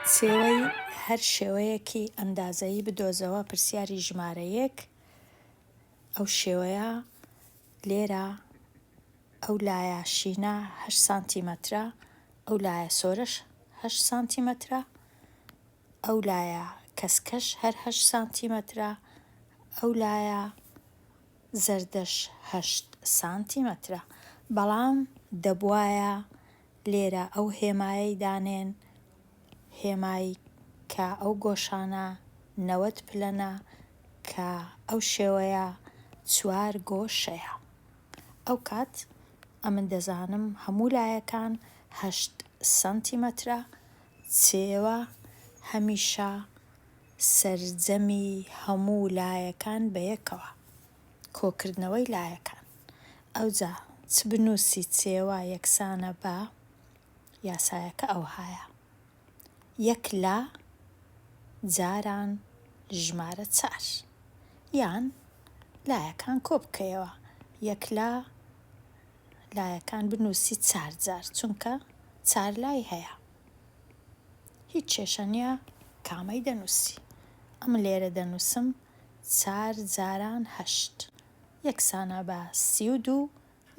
سێوەی هەر شێوەیەکی ئەندازەیی بدۆزەوە پرسیاری ژمارە 1. ئەو شێوەیە لێرە ئەو لایە شینە 8 سانتیمەترە، ئەو لایە سۆرەش 8 سانتیمەترە، ئەو لایە کەسکەش هەر 8 سانتیمەترە، ئەو لایە زەردەش 8 سانتیمەترە. بەڵام دەبوایە لێرە ئەو هێمایەی دانێن، هێمایی کە ئەو گۆشانە 90 پلەنە کە ئەو شێوەیە 4 گۆشەیە. ئەو کات ئەمن دەزانم هەموو لایەکان 8 سانتیمەترە. چێوە هەمیشە سەرجەمی هەموو لایەکان بەیەکەوە، کۆکردنەوەی لایەکان. ئەوجا چ بنووسی چێوە یەکسانە بە یاسایەکە ئەوهایە: 1 لە جاران ژمارە 4، یان لایەکان کۆبکەیەوە 1 لە لایەکان بنووسی 4 جار، چونکە 4 لای هەیە. هیچ کێشە نییە کامەی دەنووسی. ئەم لێرە دەنووسم 4 جاران 8 یەکسانە بە 32،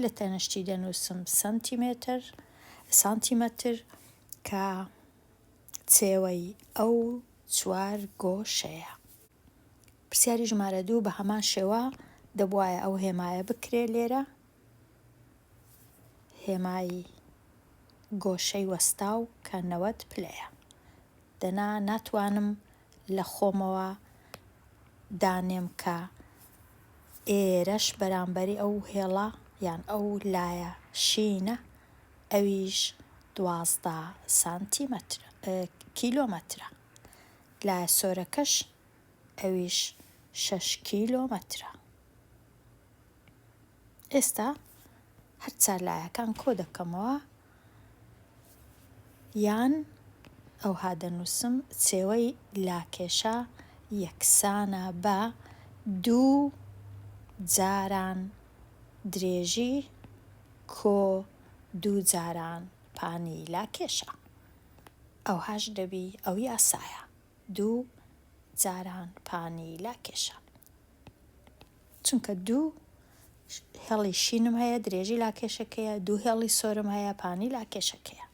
لە تەنیشتی دەنووسم سانتیمەتر کە چێوەی ئەو 4 گۆشەیە. پرسیاری ژمارە 2 بە هەمان شێوە دەبوایە ئەو هێمایە بکرێ لێرە، هێمایی گۆشەی وەستاو کە 90 پلەیە. ناتوانم لە خۆمەوە دانێم کە ئێرەش بەرامبەری ئەو هێڵە یان ئەو لایە شینە، ئەویش 12 کیلۆمەترە. لایە سۆرەکەش ئەویش 6 کیلۆمەترە. ئێستا هەر 4 لایەکان کۆ دەکەمەوە، یان ئەوها دەنووسم چێوەی لاکێشە یەکسانە بە 2 جاران درێژی کۆ 2 جاران پانی لاکێشە. ئەوهاش دەبی ئەو یاسایە: 2 جاران پانی لاکێشە. چونکە 2 هێڵی شینم هەیە، درێژی لاکێشەکەیە، 2 هێڵی سۆرم هەیە، پانی لاکێشەکەیە.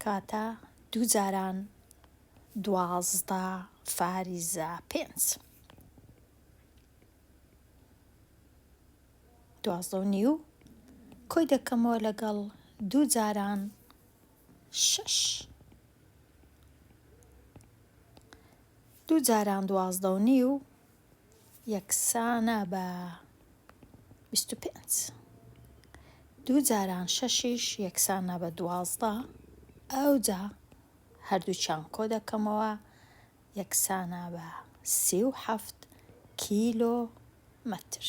کاتە 2 جاران 12 فاریزە 5، 12.5 کۆی دەکەمەوە لەگەڵ 2 جاران 6. 2 جاران 12.5 یەکسانە بە 25. 2 جاران 6 یەکسانە بە 12. ئەوجا هەردووچیان کۆ دەکەمەوە یەکسانە بە 37 کیلۆمەتر.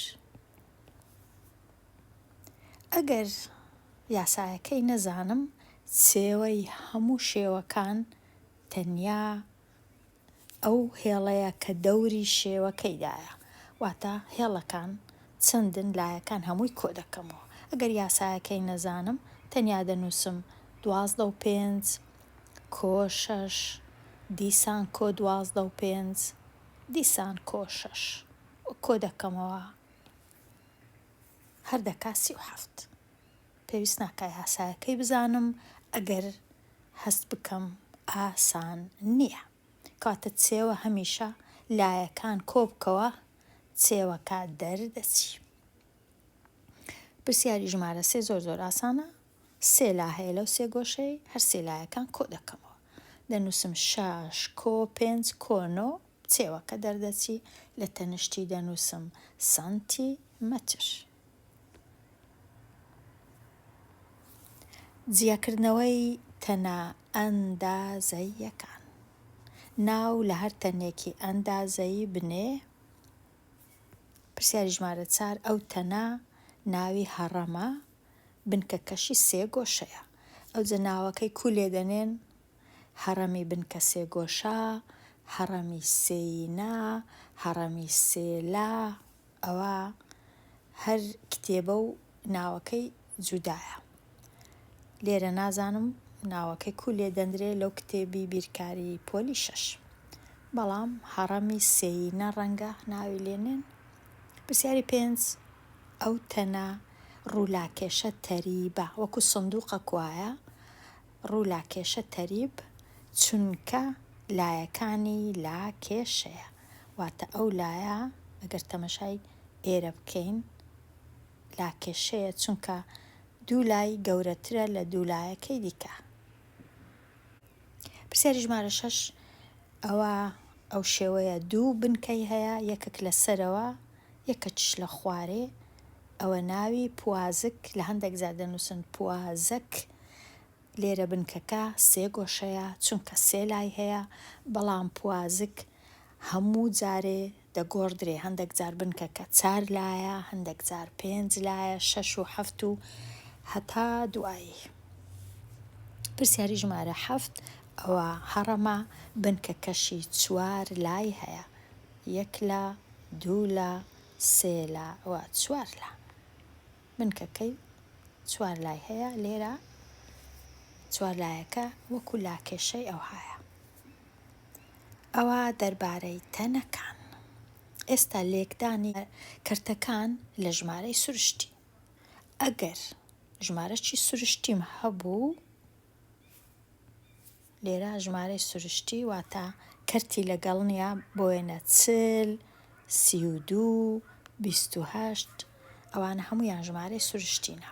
ئەگەر یاسایەکەی نەزانم، چێوەی هەموو شێوەکان تەنیا ئەو هێڵەیە کە دەوری شێوەکەیدایە، واتە هێڵەکان چەندن، لایەکان هەمووی کۆ دەکەمەوە. ئەگەر یاسایەکەی نەزانم، تەنیا دەنووسم 12.5 کۆ 6 دیسان کۆ 12.5 دیسان کۆ 6 کۆ دەکەمەوە، هەر دەکا 37. پێویست ناکە یاسایەکەی بزانم، ئەگەر هەست بکەم ئاسان نییە. کاتە چێوە هەمیشە لایەکان کۆبکەوە چێوەکە دەردەچی. پرسیاری ژمارە 3 زۆر ئاسانە. 3 لا هەیە لەو 3 گۆشەی، هەر 3 لایەکان کۆ دەکەمەوە. دەنووسم 6 کۆ 5 کۆ 9 چێوەکە دەردەچی، لە تەنیشتی دەنووسم سانتیمەتر. جیاکردنەوەی تەنە ئەندازەییەکان. ناو لە هەر تەنێکی ئەندازەیی بنێ. پرسیاری ژمارە 4 ئەو تەنە ناوی هەڕەمە بنکەکەشی 3 گۆشەیە. ئەوجا ناوەکەی کولێ دەنێن: هەڕەمی بنکە 3 گۆشە، هەڕەمی سێینا، هەڕەمی سێلا. ئەوە هەر کتێبە و ناوەکەی جودایە. لێرە نازانم ناوەکەی کو لێ دەندرێ لەو کتێبی بیرکاری پۆلی 6 بەڵام هەڕەمی سێینە ڕەنگە ناوی لێنێن. پرسیاری 5 ئەو تەنە ڕوولاکێشە تەریبە وەکو سندووقە کوایە ڕوولاکێشە تەریب چونکە لایەکانی لا کێشەیە واتە ئەو لایە ئەگەر تەمەشای ئێرە بکەین لا کێشەیە چونکە دوو لای گەورەترە لە دوو لایەکەی دیکە. پرسیاری ژمارە 6 ئەو شێوەیە دوو بنکەی هەیە یەکێک لەسەرەوە یەکەچ لە خوارێ ئەوە ناوی پوازک لە هەندێک جار دەنووسن پوازەک. لێرە بنکەکە سێ گۆشەیە چونکە سێ لای هەیە بەڵام پوازک هەموو جارێ دەگۆڕدرێ هەندێک جار بنکەکە 4 لایە هەندێک جار 5 لایە 6 و 7 و هەتا دوایی. پرسیاری ژمارە 7 ئەوە هەڕەمە بنکەکەشی 4 لای هەیە 1 لە 2 لە 3 لە ئەوە 4 لە بنکەکەی 4 لای هەیە لێرە 4 لایەکە وەکو لاکێشەی ئەو هەیە. ئەوە دەربارەی تەنەکان. ئێستا لێکدانی کەرتەکان لە ژمارەی سروشتی. ئەگەر ژمارەی سروشتیم هەبوو لێرە ژمارەی سروشتی واتە کەرتی لەگەڵ نیە بۆیەنە 40 32 28 ئەوانە هەمویان ژمارەی سروشتینە.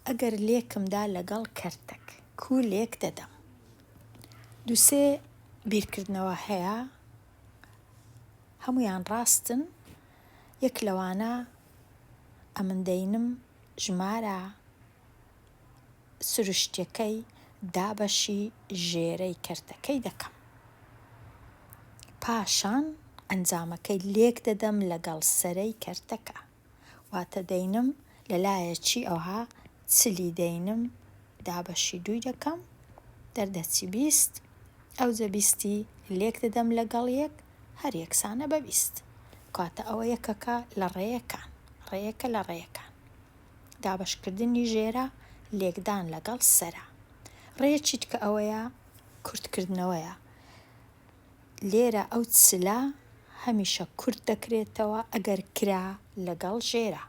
ئەگەر لێکمدا لەگەڵ کەرتەک کو لێک دەدەم. دووسێ بیرکردنەوە هەیە هەمویان ڕاستن. یەک لەوانە ئەمندەینم ژمارە سروشتیەکەی دابەشی ژێرەی کەرتەکەی دەکەم پاشان ئەنجامەکەی لێک دەدەم لەگەڵ سەرەی کەرتەکە واتە دەینم لەلایەکی ئەوها چلی دەینم دابەشی 2 دەکەم دەردەچی 20 ئەو جە 20 لێک دەدەم لەگەڵ یەک هەر یەکسانە بە 20 کاتە ئەوە یەکەکە لە ڕێیەکان ڕێیەکە لە ڕێیەکان. دابەشکردنی ژێرە لێکدان لەگەڵ سەرە. ڕێیەکی کە ئەوەیە کورتکردنەوەیە. لێرە ئەو چلە هەمیشە کورت دەکرێتەوە ئەگەر کرا لەگەڵ ژێرە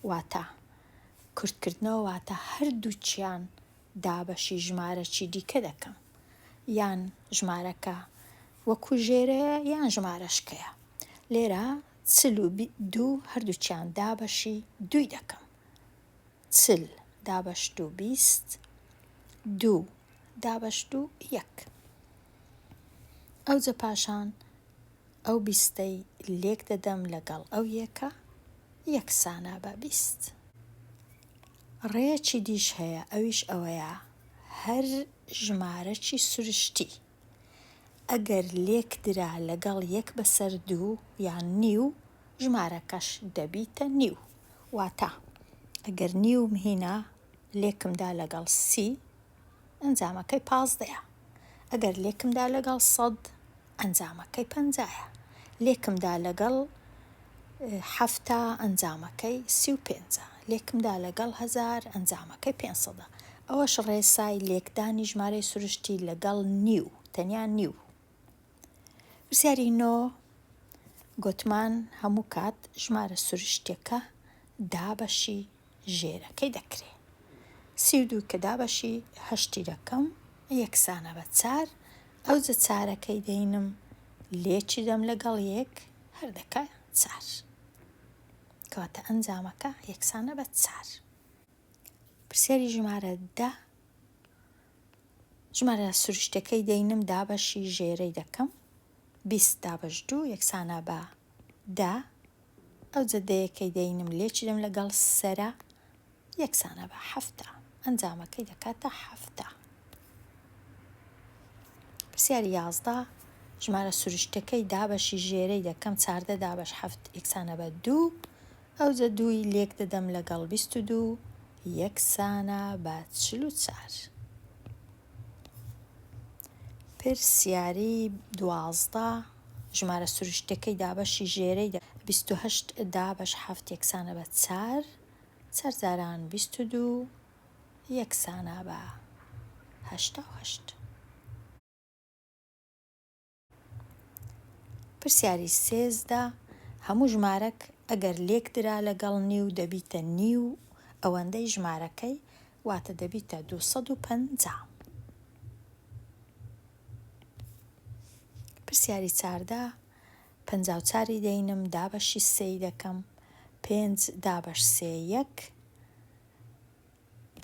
واتە کورتکردنەوە واتە هەردووچیان دابەشی ژمارەکی دیکە دەکەم یان ژمارەکە وەکو ژێرەیە یان ژمارەشکەیە. لێرە 42 هەردووچیان دابەشی 2 دەکەم 40 دابەش 2 20 2 دابەش 2 1 ئەو جە پاشان ئەو 20ەی لێک دەدەم لەگەڵ ئەو یەکە یەکسانە بە 20. ڕێیەکی دیش هەیە ئەویش ئەوەیە هەر ژمارەکی سروشتی ئەگەر لێک درا لەگەڵ یەک بەسەر 2 یان نیو ژمارەکەش دەبیتە نیو واتە ئەگەر نیو مهینە لێکمدا لەگەڵ 30 ئەنجامەکەی 15 ئەگەر لێکمدا لەگەڵ 100 ئەنجامەکەی 50 لێکمدا لەگەڵ 7 ئەنجامەکەی 35 لێکمدا لەگەڵ 1000 ئەنجامەکەی 500. ئەوەش ڕێسای لێکدانی ژمارەی سروشتی لەگەڵ نیو تەنیا نیو. پرسیاری 9 گوتمان هەموو کات ژمارە سروشتیەکە دابەشی ژێرەکەی دەکرێت. 32 کە دابەشی 8 دەکەم یەکسانە بە 4 ئەو جە چارەکەی دەینم لێکی دەم لەگەڵ یەک هەر دەکە 4 کەواتە ئەنجامەکە یەکسانە بە 4. پرسیاری ژمارە 10 ژمارە سروشتەکەی دەینم دابەشی ژێرەی دەکەم 20 دابەش 2 یەکسانە بە 10 ئەو جە دەیەکەی دەینم لێکی دەم لەگەڵ سەرە یەکسانە بە 7 ئەنجامەکەی دەکاتە 7. پرسیاری 11 ژمارە سروشتەکەی دابەشی ژێرەی دەکەم 14 دابەش 7 یەکسانە بە 2 ئەو جە 2 لێک دەدەم لەگەڵ 22 یەکسانە بە 44. پرسیاری 12 ژمارە سروشتەکەی دابەشی ژێرەی 28 دابەش 7 یەکسانە بە 4 4 جاران 22 یەکسانە بە 88. پرسیاری 13 هەموو ژمارەک ئەگەر لێک درا لەگەڵ نیو دەبیتە نیو ئەوەندەی ژمارەکەی واتە دەبیتە 250. پرسیاری 14 54 دەینم دابەشی 3 دەکەم 5 دابەش 3 1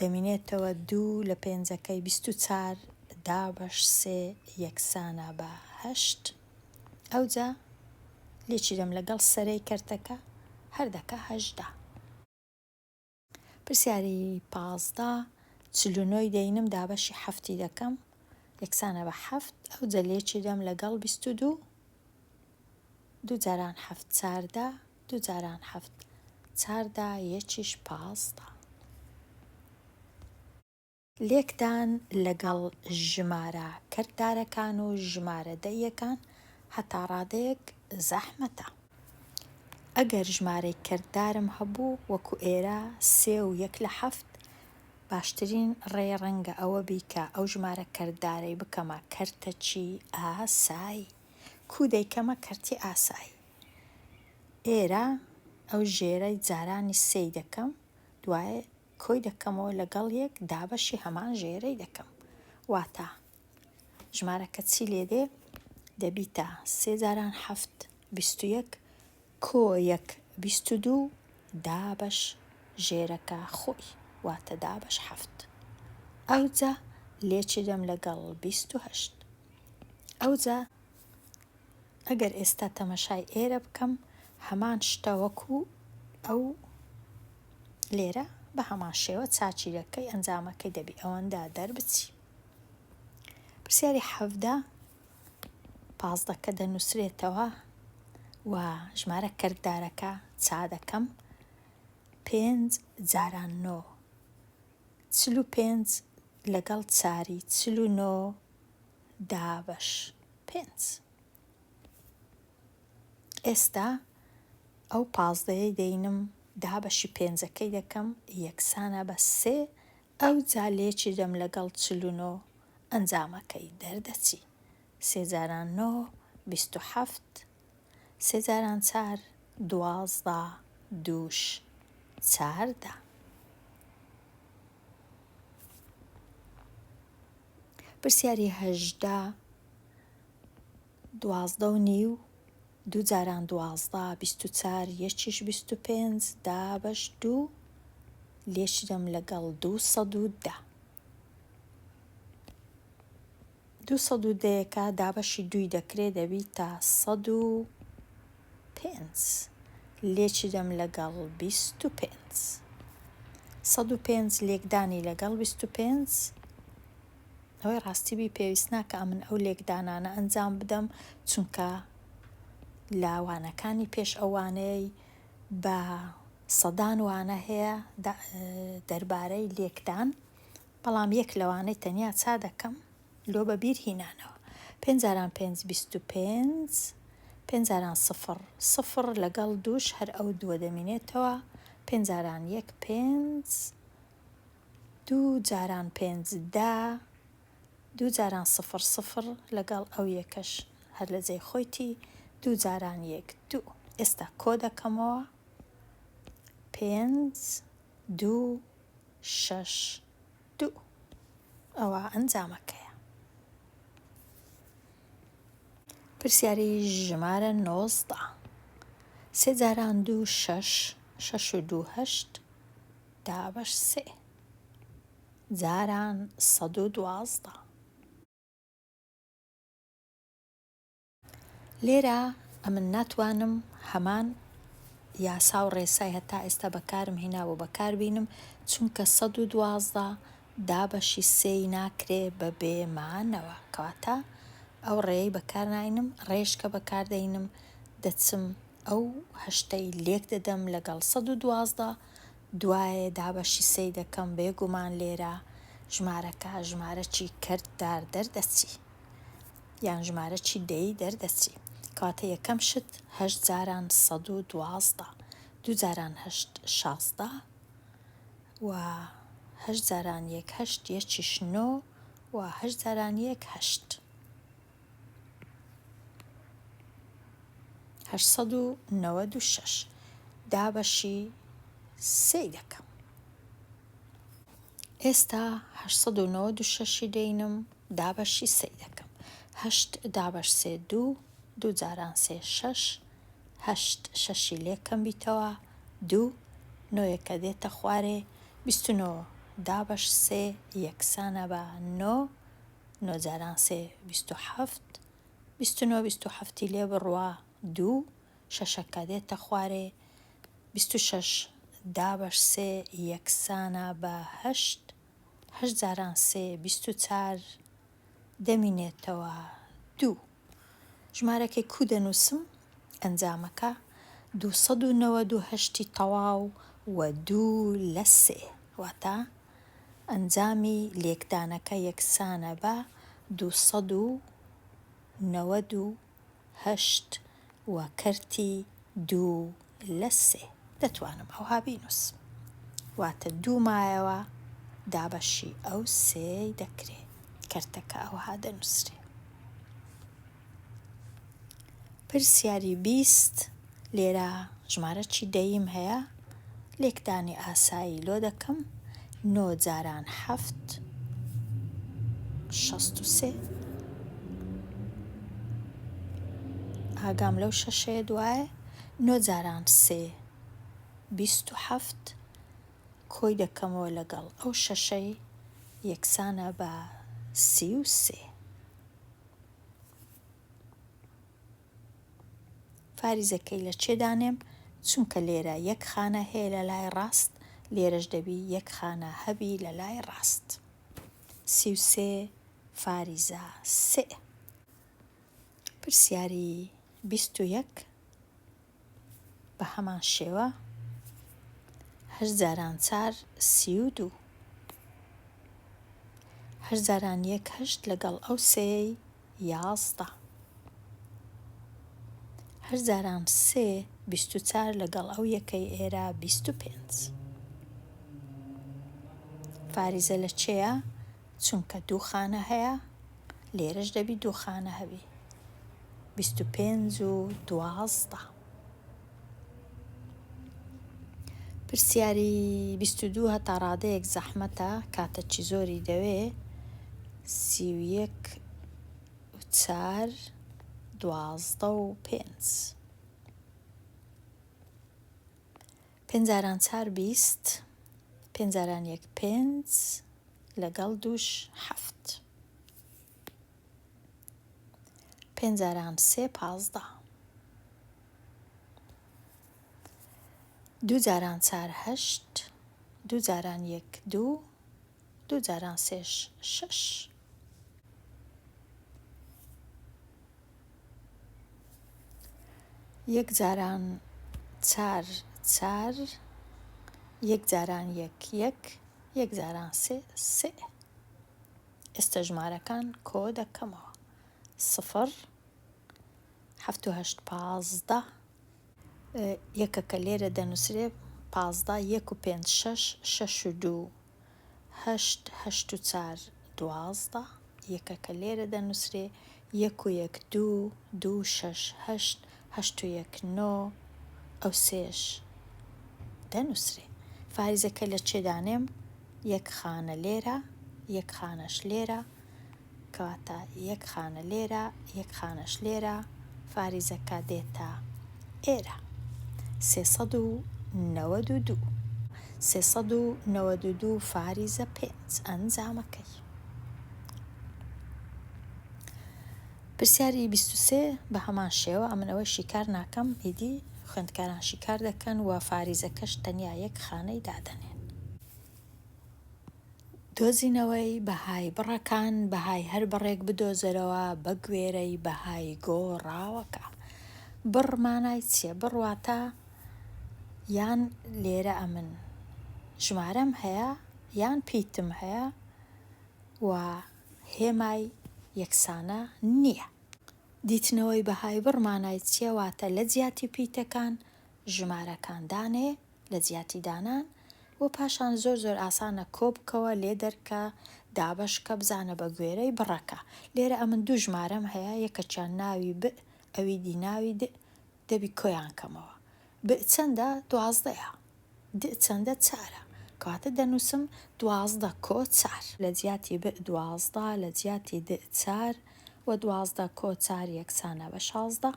دەمینێتەوە 2 لە 5ەکەی 24 دابەش 3 یەکسانە بە 8 ئەوجا لێکی دەم لەگەڵ سەرەی کەرتەکە هەر دەکە 18. پرسیاری 15 49 دەینم دابەشی 7 دەکەم یەکسانە بە 7 ئەوجا لێکی دەم لەگەڵ 22 2 جاران 7 14 2 جاران 7 14 یەکیش 15. لێکدان لەگەڵ ژمارە کەردارەکان و ژمارە دەیەکان هەتا ڕادەیەک زەحمەتە. ئەگەر ژمارەی کەردارم هەبوو وەکو ئێرە 3 و 1 لە 7 باشترین ڕێی ڕەنگە ئەوە بیکە ئەو ژمارە کەردارەی بکەمە کەرتەچی ئاسایی کو دەیکەمە کەرتی ئاسایی. ئێرە ئەو ژێرەی جارانی 3 دەکەم دوایە کۆی دەکەمەوە لەگەڵ یەک دابەشی هەمان ژێرەی دەکەم واتە ژمارەکە چی لێدێ دەبیتە 3 جاران 7 21 کۆ 1 22 دابەش ژێرەکە خۆی واتە دابەش 7 ئەوجا لێکی دەم لەگەڵ 28. ئەوجا ئەگەر ئێستا تەمەشای ئێرە بکەم هەمان شتە وەکو ئەو لێرە بە هەمان شێوە چاچیرەکەی ئەنجامەکەی دەبی ئەوەندە دەربچی. پرسیاری 17 15کە دەنووسرێتەوە و ژمارە کەردارەکە چا دەکەم 5 جاران 9 45 لەگەڵ 4 49 دابەش 5. ئێستا ئەو 15 دەینم دابەشی 5ەکەی دەکەم یەکسانە بە 3 ئەوجا لێکی دەم لەگەڵ 49 ئەنجامەکەی دەردەچی 3 جاران 9 27 3 جاران 4 12 دووش 14. پرسیاری 18 12 و نیو 2 جاران 12 24 یەکیش 25 دابەش 2 لێکی دەم لەگەڵ 210. 210ەکە دابەشی 2 دەکرێت دەبیتە 105 لێکی دەم لەگەڵ 25 105 لێکدانی لەگەڵ 25 ئەوەی ڕاستی بی پێویست ناکە ئەمن ئەو لێکدانانە ئەنجام بدەم چونکە لاوانەکانی پێش ئەوانەی بە سەدان وانە هەیە دەربارەی لێکدان بەڵام یەک لەوانەی تەنیا چا دەکەم لۆ بە بیر هینانەوە 5 جاران 5 25 5 جاران 0 0 لەگەڵ دووش هەر ئەو دووە دەمینێتەوە 5 جاران 1 5 2 جاران 5 10 2 جاران 0 0 لەگەڵ ئەو یەکەش هەر لە جێی خۆیتی 2 جاران 1 2 ئێستا کۆ دەکەمەوە 5 2 6 2 ئەوە ئەنجامەکەیە. پرسیاری ژمارە 19 3 جاران 2 6 6 و 2 8 دابەش 3 جاران 112. لێرە ئەمن ناتوانم هەمان یاسا و ڕێسای هەتا ئێستا بەکارم هێناوە بەکار بینم چونکە 112 دابەشی 3 ناکرێ بە بێمانەوە کەواتە ئەو ڕێی بەکار ناینم ڕێژکە بەکاردەینم دەچم ئەو هەشتەی لێک دەدەم لەگەڵ 112 دوایە دابەشی 3 دەکەم بێگومان لێرە ژمارەکە ژمارەکی کەرددار دەردەچی یان ژمارەکی دەی دەردەچی کەواتە یەکەم شت 8 جاران 112 2 جاران 8 16 و 8 جاران 1 8 یەکیش 9 و 8 جاران 1 8. 896 دابەشی 3 دەکەم. ئێستا 896 دەینم دابەشی 3 دەکەم. 8 دابەش 3 2 2 جاران 3 6 8 6 لێکەم بیتەوە 2 9 دێتە خوارێ 29 دابەش 3 یەکسانە بە 9 9 جاران 3 27 29 27 لێ بڕوە 2 شەشەکە دێتە خوارێ 26 دابەش 3 یەکسانە بە 8 8 جاران 3 24 دەمینێتەوە 2. ژمارەکەی کو دەنووسم ئەنجامەکە 298 تەواو و 2 لە 3 واتە ئەنجامی لێکدانەکە یەکسانە بە 298 و کەرتی 2 لە 3 دەتوانم ئەوها بینووسم واتە 2 مایەوە دابەشی ئەو 3 دەکرێت کەرتەکە ئەوها دەنووسرێ. پرسیاری 20 لێرە ژمارە چی دەیم هەیە لێکدانی ئاسایی لۆ دەکەم 9 جاران 7 63 ئاگام لەو شەشەیە دوایە 9 جاران 3 27 کۆی دەکەمەوە لەگەڵ ئەو شەشەی یەکسانە بە 33. فاریزەکەی لە چێدانێم چونکە لێرە یەک خانە هەیە لە لای ڕاست لێرەش دەبی یەک خانە هەبی لە لای ڕاست 33 فاریزە 3. پرسیاری 21 بە هەمان شێوە 8 جاران 4 32 8 جاران 1 8 لەگەڵ ئەو سێی 11 8 جاران 3 24 لەگەڵ ئەو یەکەی ئێرە 25. فاریزە لە چێیە؟ چونکە 2 خانە هەیە لێرەش دەبی 2 خانە هەبی 25 و 12. پرسیاری 22 هەتا ڕادەیەک زەحمەتە کاتەکی زۆری دەوێ 31 و 4 12 و 5 5 جاران 4 20 5 جاران 1 5 لەگەڵ دووش 7 5 جاران 3 15 2 جاران 4 8 2 جاران 1 2 2 جاران 3 6 1 جاران 4 4 1 جاران 1 1 1 جاران 3 3. ئێستا ژمارەکان کۆ دەکەمەوە 0 7 و 8 15 یەکەکە لێرە دەنووسرێ 15 1 و 5 6 6 و 2 8 8 و 4 12 یەکەکە لێرە دەنووسرێ 1 و 1 2 2 6 8 8 و 1 9 ئەو سێش دەنووسرێ. فاریزەکە لە چێدانێم یەک خانە لێرە یەک خانەش لێرە کەواتە یەک خانە لێرە یەک خانەش لێرە فاریزەکە دێتە ئێرە 392 392 فاریزە 5 ئەنجامەکەی. پرسیاری 23 بە هەمان شێوە ئەمنەوەی شیکار ناکەم ئیدی خوێندکاران شیکار دەکەن و فاریزەکەش تەنیا یەک خانەی دادەنێن. دۆزینەوەی بەهای بڕەکان بەهای هەر بڕێک بدۆزەرەوە بە گوێرەی بەهای گۆڕاوەکە. بڕ مانای چییە؟ بڕواتە یان لێرە ئەمن ژمارەم هەیە یان پیتم هەیە و هێمای یەکسانە نییە. دیتنەوەی بەهای بڕ مانای چییە؟ واتە لە جیاتی پیتەکان ژمارەکان دانێ لە جیاتی دانان و پاشان زۆر ئاسانە کۆ بکەوە لێ دەرکە دابشکە بزانە بە گوێرەی بڕەکە. لێرە ئەمن دوو ژمارەم هەیە، یەکەچیان ناوی ب، ئەوی دی ناوی د، دەبی کۆیان کەمەوە. ب چەندە؟ 12. د چەندە؟ 4. کەواتە دەنووسم 12 کۆ 4. لە جیاتی ب 12 لە جیاتی د 4 و 12 کۆ 4 یەکسانە بە 16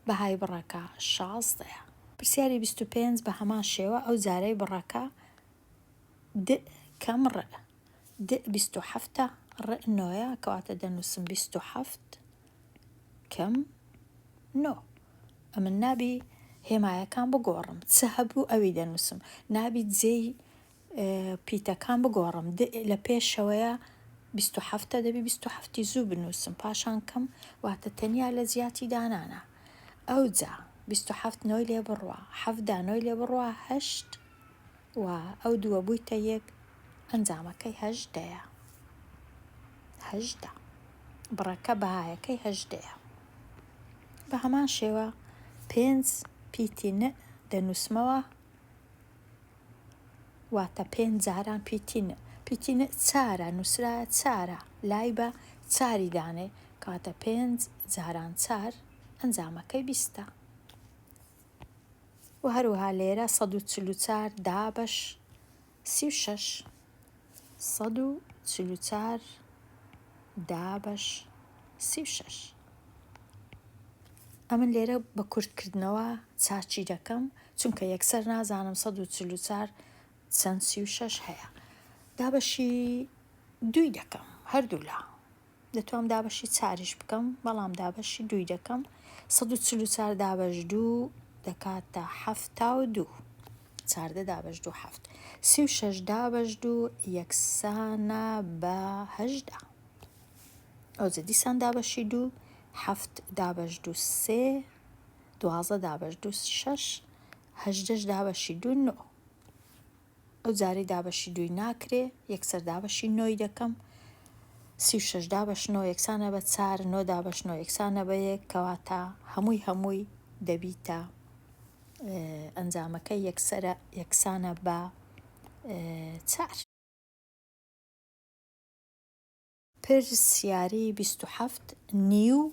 بەهای بڕەکە 16. پرسیاری 25 بە هەمان شێوە ئەو جارەی بڕەکە د کەم ڕ. د 27 ڕ 9 کەواتە دەنووسم 27 کەم 9. ئەمن نابی هێمایەکان بگۆڕم، چ هەبوو ئەوی دەنووسم، نابی جێی پیتەکان بگۆڕم، لە پێشەوەیە 27 دەبی 27 زوو بنووسم، پاشان کەم واتە تەنیا لە جیاتی دانانە. ئەو جا 27 9 لێ بڕوە، 7 9 لێ بڕوە 8 و ئەو دووە بوویتە یەک، ئەنجامەکەی 18. 18 بڕەکە بەهایەکەی 18. بە هەمان شێوە 5 پیتی ن دەنووسمەوە، واتە 5 جاران پیتی ن. پیتی ن 4 نووسرایە 4 لای بە 4 دانێ، کاتە 5 جاران 4 ئەنجامەکەی 20. و هەروەها لێرە 144 دابش 36. 144 دابش 36. ئەمن لێرە بە کورتکردنەوە چاچی دەکەم، چونکە یەکسەر نازانم 144 چەند 36 هەیە. دابەشی دوی دەکەم، هەردوو لا دەتوانم دابەشی 4ش بکەم، بەڵام دابەشی دوی دەکەم. 144 دابش 2 دەکاتە 72. 14 دابش 2 7. 36 دابش 2 یەکسانە بە 18. ئەوجە دیسان دابەشی 2 7 دابش 2 3 12 دابش 2 6 18 دابشی 2 9. ئەو جارەی دابەشی دوی ناکرێ، یەکسەر دابەشی 9 دەکەم. 36 دابش 9 یەکسانە بە 4 9 دابش 9 یەکسانە بە 1 کەواتە هەمووی دەبیتە ئەنجامەکەی یەکسانە بە 4. پرسیاری 27 نیو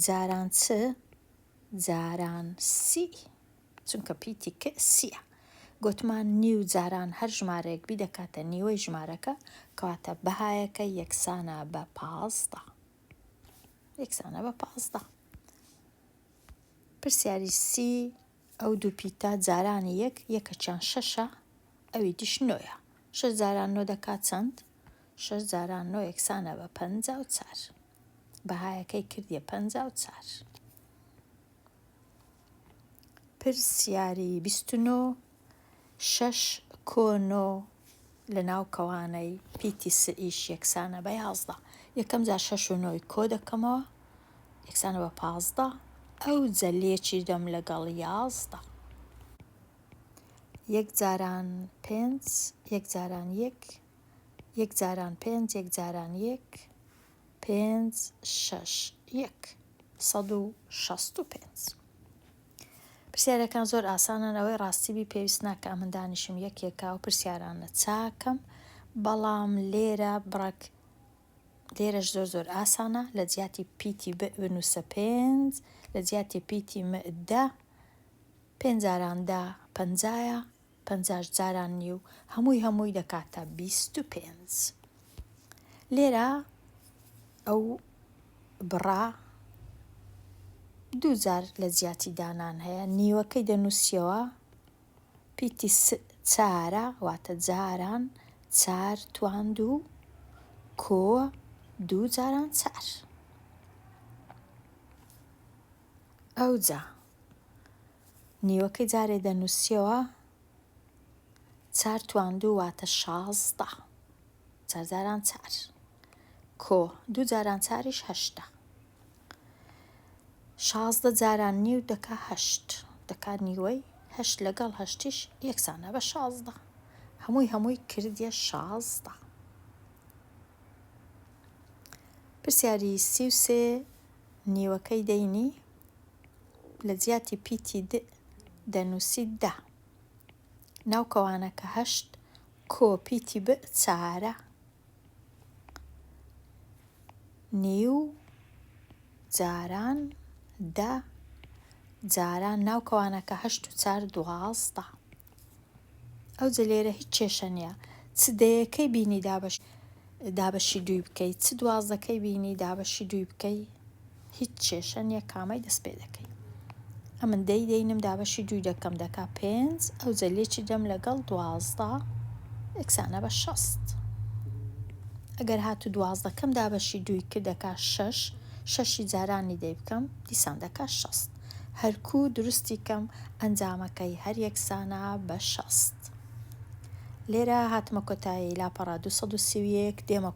جاران چ جاران سی، چونکە پیتی کە سیە. گوتمان نیو جاران هەر ژمارەیەک بی دەکاتە نیوەی ژمارەکە، کەواتە بەهایەکە یەکسانە بە 15. یەکسانە بە 15. پرسیاری سی ئەو دوو پیتە جارانی یەکەچیان 6ە، ئەوی دیش 9ە. 6 جاران 9 دەکات چەند؟ 6 جاران 9 یەکسانە بە 54. بەهایەکەی کردیە 54. پرسیاری 29 6 کۆ 9 لە ناو کەوانەی پیتی سئیش یەکسانە بە 11. یەکەم جار 6 و 9 کۆ دەکەمەوە، یەکسانە بە 15. ئەو جەلێکی دەم لەگەڵ 11. یەک جاران 5 یەک جاران 1 یەک جاران 5 یەک جاران 1 5 6 1 165. پرسیارەکان زۆر ئاسانن، ئەوەی ڕاستیبی پێویست ناکە ئەمن دانیشم یەکێکا و پرسیارانە چاکەم، بەڵام لێرە بڕک لێرەش زۆر ئاسانە. لە جیاتی پیتی بنووسە 5 لە جیاتی پیتی مەدە 5 جاران دا 50ە 50 جاران نیو هەمووی دەکاتە 25. لێرە ئەو بڕا دوو جار لە جیاتی دانان هەیە، نیوەکەی دەنووسیەوە پیتی 4ە واتە جاران 4 توان 2 کۆ 2 جاران 4. ئەو جا نیوەکەی جارێ دەنووسیەوە 4 توان 2 واتە 16 4 جاران 4 کۆ 2 جاران 4ش 8. 16 جاران نیو دەکا 8 دەکا نیوەی 8 لەگەڵ 8ش یەکسانە بە 16. هەمووی کردیە 16. پرسیاری 33 نیوەکەی دەینی لە جیاتی پیتی دەنووسی 10 ناو کەوانەکە 8 کۆ پیتی 4ە نیو جاران دە جاران ناوکەوانەکە 8 و 4 12. ئەوجە لێرە هیچ کێشە نییە. چ دەیەکەی بینی دابەشی دووی بکەیت، چ 12ەکەی بینی دابەشی دووی بکەی، هیچ کێشە نییە کامەی دەست پێ دەکەی. ئەمن دەینم دابەشی دووی دەکەم دەکا 5 ئەوجە لێکی دەم لەگەڵ 12 یەکسانە بە 60. ئەگەر هاتو 12ەکەم دابەشی دووی کرد دەکا 6 شەشی جارانی دەی بکەم دیسان دەکا 60. هەرکوو دروستی کەم ئەنجامەکەی هەر یەکسانە بە 60. لێرە هاتمە کۆتایی لاپەڕە 231 دێمە